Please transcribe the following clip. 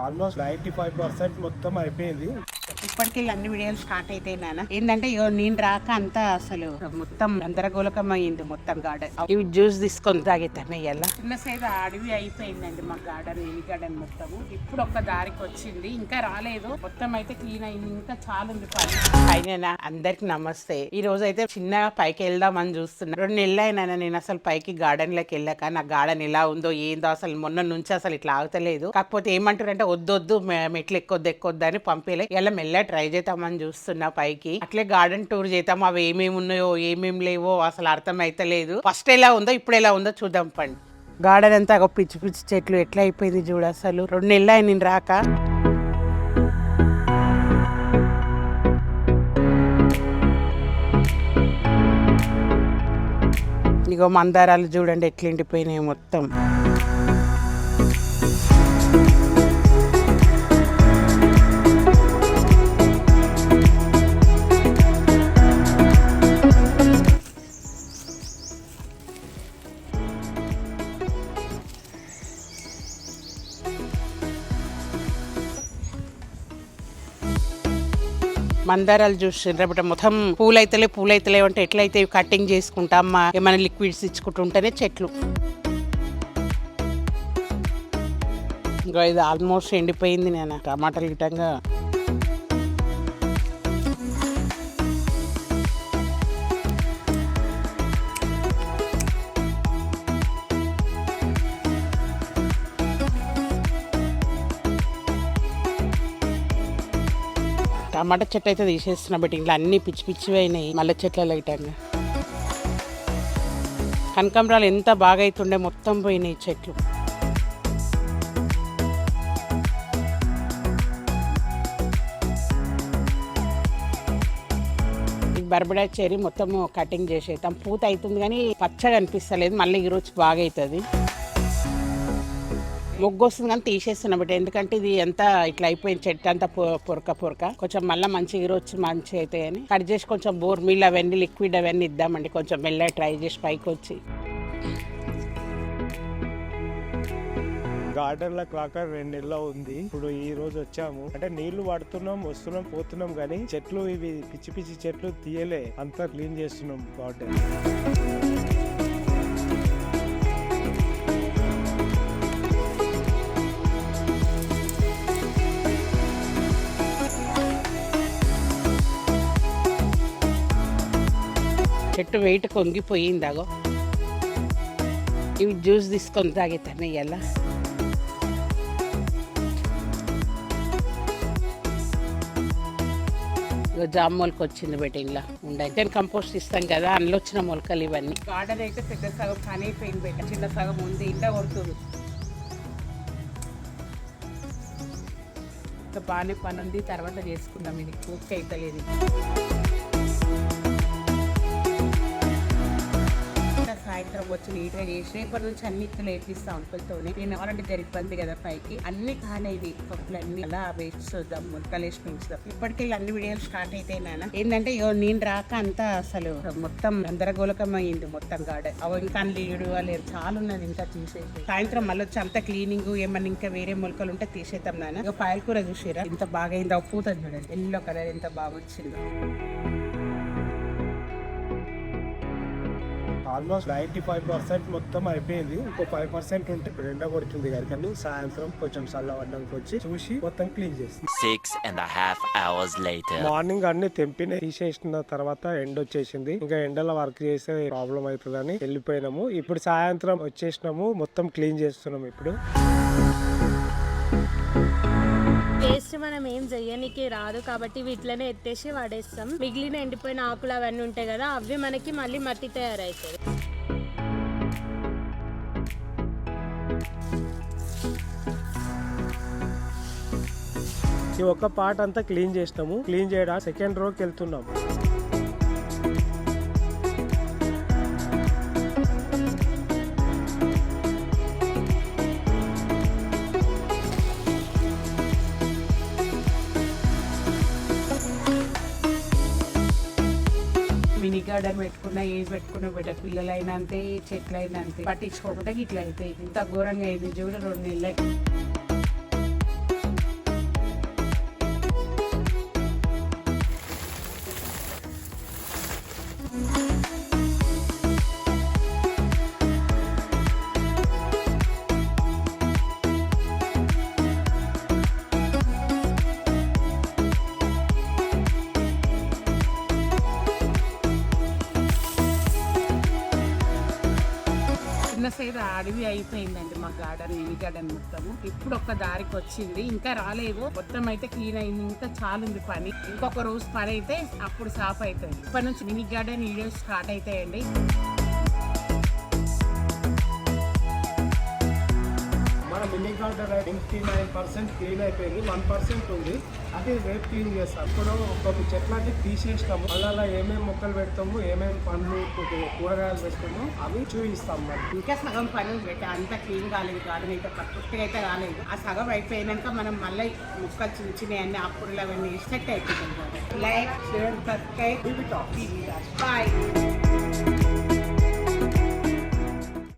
Almost 95% మొత్తం అయిపోయింది. ఇప్పటికి అన్ని వీడియోలు స్టార్ట్ అయితే నాన్న ఏంటంటే నేను రాక అంతా అసలు మొత్తం గందరగోళకం అయింది మొత్తం గార్డెన్. ఇవి జ్యూస్ తీసుకొని తాగేతాను ఇవాళ. చిన్న సైజ్ అడవి అయిపోయిందండి మా గార్డెన్, ఈ గార్డెన్ మొత్తం. ఇప్పుడు ఒక్క దారికి వచ్చింది, ఇంకా రాలేదు. మొత్తం అయితే క్లీన్ అయింది, ఇంకా చాలా ఉంది పైన. అందరికి నమస్తే. ఈ రోజు అయితే చిన్నగా పైకి వెళ్దామని చూస్తున్నా. 2 నెలలు అయినా నేను అసలు పైకి గార్డెన్ లోకి వెళ్ళాక నా గార్డెన్ ఎలా ఉందో ఏందో అసలు మొన్న నుంచి అసలు ఇట్లా ఆగుతలేదు. కాకపోతే ఏమంటారంటే వద్దొద్దు మెట్లు ఎక్కొద్దు అని పంపేలే. ఇలా మెల్ల ట్రై చేద్దామని చూస్తున్నా పైకి. అట్లే గార్డెన్ టూర్ చేద్దాం, అవి ఏమేమి ఉన్నాయో ఏమేమి లేవో అసలు అర్థం అయితే లేదు. ఫస్ట్ ఎలా ఉందో ఇప్పుడు ఎలా ఉందో చూద్దాం పండి. గార్డెన్ అంతా ఒక పిచ్చి పిచ్చి చెట్లు ఎట్లా అయిపోయింది చూడు. అసలు 2 నెలలు అయి నేను రాక. ఇగో మందారాలు చూడండి ఎట్లా ఎండిపోయినాయి మొత్తం. మందారాలు చూసిండ్రబట మొత్తం పూలైతలే అంటే ఎట్లయితే కటింగ్ చేసుకుంటాం, ఏమైనా లిక్విడ్స్ ఇచ్చుకుంటుంటేనే చెట్లు. ఇంకా ఇది ఆల్మోస్ట్ ఎండిపోయింది. నేను టమాటాలు గిట్టంగా టమాటా చెట్టు అయితే తీసేస్తున్నా బట్ ఇంట్లో అన్ని పిచ్చి పిచ్చివి అయినాయి. మల్లె చెట్ల లైటంగా కనకాంబరాలు ఎంత బాగా అవుతుండే మొత్తం పోయినాయి చెట్లు. బర్బడా చెరీ మొత్తం కటింగ్ చేసేద్దాం. పూత అవుతుంది కానీ పచ్చగా అనిపిస్తలేదు. మళ్ళీ ఈరోజు బాగా అవుతుంది. మొగ్గు వస్తుంది కానీ తీసేస్తున్నా బట్ ఎందుకంటే ఇది ఎంత ఇట్లా అయిపోయింది చెట్టు అంతా పొరక కొంచెం మళ్ళీ మంచిగా ఈరోజు మంచి అవుతాయి అని కట్ చేసి కొంచెం బోర్ మీల్ అవన్నీ లిక్విడ్ అవన్నీ ఇద్దామండి. కొంచెం మెల్లగా ట్రై చేసి పైకి వచ్చి గార్డెన్ లో కాక 2 నెలలు ఉంది. ఇప్పుడు ఈ రోజు వచ్చాము అంటే నీళ్లు పడుతున్నాం, వస్తున్నాం, పోతున్నాం కానీ చెట్లు ఇవి పిచ్చి పిచ్చి చెట్లు తీయలే, అంతా క్లీన్ చేస్తున్నాం గార్డెన్. చెట్టు వెయిట్ కొంగిపోయిందాగో. ఇవి జ్యూస్ తీసుకొని తాగేతాను ఇవాళ. జామ మొలక వచ్చింది బయట ఇంట్లో ఉండే కంపోస్ట్ ఇస్తాం కదా, అందులో వచ్చిన మొలకలు ఇవన్నీ. గార్డెన్ అయితే పెద్ద సగం పని అయిపోయింది బయట, చిన్న సగం ఉంది ఇంట్లో కొడుతుంది. ఇంకా బాగానే పని ఉంది, తర్వాత చేసుకుందాం. ఇది ఓకే అవుతలేదు. సాయంత్రం వచ్చి నీట్గా చేసి రేపటి నుంచి అన్ని ఇత్తులు వేపిస్తా ఉంటుంతో నేను ఎవరంటే జరిగిపోయింది కదా పైకి అన్ని కానేవి పప్పులన్నీ అలా వేసి చూద్దాం, ముక్కలు వేసి పెంచుదాం. ఇప్పటికీ అన్ని వీడియోలు స్టార్ట్ అయితే నాన్న ఏంటంటే నేను రాక అంతా అసలు మొత్తం గందరగోళకం అయింది మొత్తం గార్డెన్. అవి ఇంకా లీడు లేదు, చాలా ఉన్నది ఇంకా తీసేసి. సాయంత్రం మళ్ళీ వచ్చి అంతా క్లీనింగ్ ఏమన్నా ఇంకా వేరే మొలకలు ఉంటే తీసేద్దాం నాన్న. ఇక పాయలకూర చూసారా ఎంత బాగా అయిందో, పూతుంది చూడండి ఎల్లో కలర్ ఎంత బాగా వచ్చిందో. ఆల్మోస్ట్ 95% మొత్తం అయిపోయింది. ఇంకో 5% ఉంటే ఇప్పుడు ఎండ కొడుతుంది కానీ సాయంత్రం కొంచెం చల్లవడానికి వచ్చి చూసి మొత్తం క్లీన్ చేసి 6.5 hours later. మార్నింగ్ అన్ని తెంపిన తీసేసిన తర్వాత ఎండ వచ్చేసింది. ఇంకా ఎండలో వర్క్ చేస్తే ప్రాబ్లం అవుతుందని వెళ్ళిపోయినాము. ఇప్పుడు సాయంత్రం వచ్చేసినాము, మొత్తం క్లీన్ చేస్తున్నాము. ఇప్పుడు వేస్ట్ మనం ఏం చెయ్యనికి రాదు కాబట్టి వీటిలోనే ఎత్తేసి వాడేస్తాం. మిగిలిన ఎండిపోయిన ఆకులు అవన్నీ ఉంటాయి కదా, అవి మనకి మళ్ళీ మట్టి తయారవుతుంది. ఈ ఒక్క పార్ట్ అంతా క్లీన్ చేసినాము. క్లీన్ చేయడానికి సెకండ్ రోకి వెళ్తున్నాము. మినీ గార్డెన్ పెట్టుకున్నా ఏజ్ పెట్టుకున్నా బిడ్డ పిల్లలైనా అంతే, చెట్లైనా అంతే, పట్టించుకోకుండా ఇట్లా అయితే ఇంత ఘోరంగా అయింది చూడ 2 నెలలు. సైడ్ అడవి అయిపోయిందండి మా గార్డెన్, మినీ గార్డెన్ మొత్తము. ఇప్పుడు ఒక్క దారికి వచ్చింది, ఇంకా రాలేదు. మొత్తం అయితే క్లీన్ అయింది, ఇంకా చాలా ఉంది పని. ఇంకొక రోజు పని అయితే అప్పుడు సాఫ్ అవుతుంది. ఇప్పటి నుంచి మినీ గార్డెన్ వీడియోస్ స్టార్ట్ అవుతాయండి. మన మినీ గార్డెన్ 99% క్లీన్ అయిపోయింది, 1% ఉంది. అది రేపు క్లీన్ చేస్తాం. ఇప్పుడు కొన్ని చెట్లకి తీసేసినాము, అలా ఏమేమి మొక్కలు పెడతాము, ఏమేమి పండ్లు కూరగాయలు పెడతాము అవి చూపిస్తాం. మరి ఇంకా సగం పనులు పెట్టి అంతా క్లీన్ కాలేదు, గార్డెన్ అయితే పర్ఫెక్ట్గా అయితే కాలేదు. ఆ సగం అయిపోయినాక మనం మళ్ళీ ముక్కలు చిన్న చిన్న అన్ని అప్పుడులు అవన్నీ సెట్ అయిపోతుంది. Like share subscribe bye.